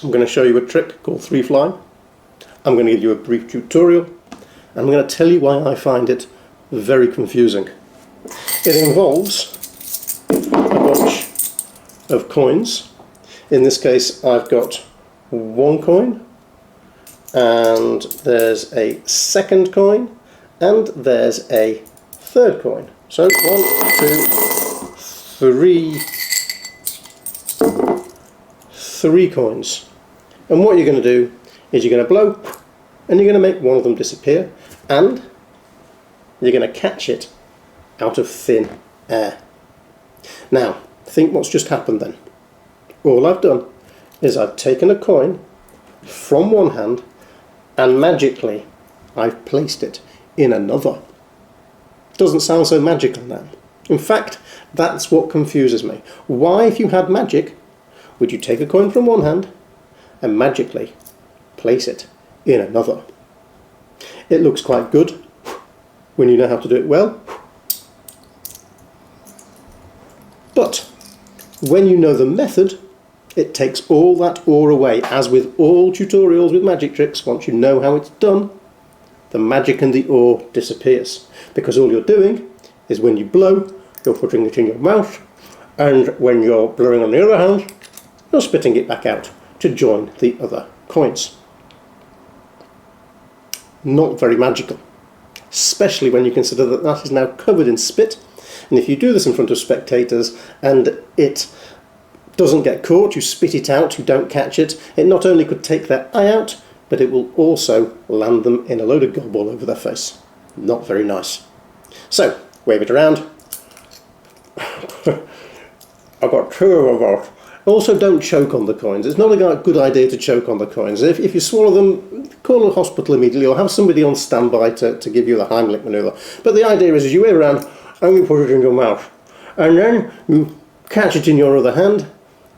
I'm going to show you a trick called three fly. I'm going to give you a brief tutorial, and I'm going to tell you why I find it very confusing. It involves a bunch of coins. In this case I've got one coin, and there's a second coin, and there's a third coin. So 1, 2, 3 coins. And what you're going to do is you're going to blow, and you're going to make one of them disappear, and you're going to catch it out of thin air. Now, think what's just happened then. All I've done is I've taken a coin from one hand and magically I've placed it in another. Doesn't sound so magical now. In fact, that's what confuses me. Why, if you had magic, would you take a coin from one hand and magically place it in another? It looks quite good when you know how to do it well, but when you know the method, it takes all that awe away. As with all tutorials with magic tricks, once you know how it's done, the magic and the awe disappears, because all you're doing is when you blow, you're putting it in your mouth, and when you're blowing on the other hand, you're spitting it back out to join the other coins. Not very magical, especially when you consider that that is now covered in spit, and if you do this in front of spectators and it doesn't get caught, you spit it out, you don't catch it, it not only could take their eye out, but it will also land them in a load of gob all over their face. Not very nice. So, wave it around. I've got 2 of those. Also, don't choke on the coins. It's not a good idea to choke on the coins. If you swallow them, call a hospital immediately, or have somebody on standby to give you the Heimlich manoeuvre. But the idea is you wave around and you put it in your mouth. And then you catch it in your other hand,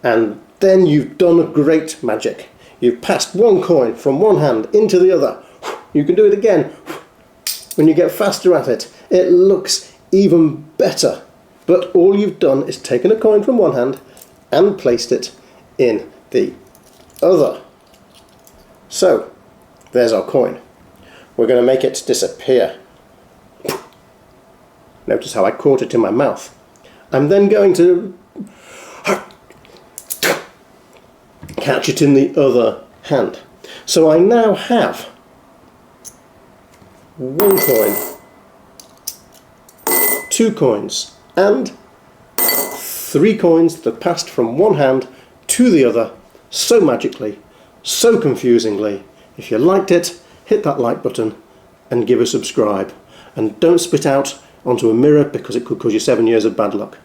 and then you've done a great magic. You've passed one coin from one hand into the other. You can do it again. When you get faster at it, it looks even better. But all you've done is taken a coin from one hand and placed it in the other. So, there's our coin. We're going to make it disappear. Notice how I caught it in my mouth. I'm then going to catch it in the other hand. So I now have one coin, 2 coins, and 3 coins that passed from one hand to the other so magically, so confusingly. If you liked it, hit that like button and give a subscribe. And don't spit out onto a mirror, because it could cause you 7 years of bad luck.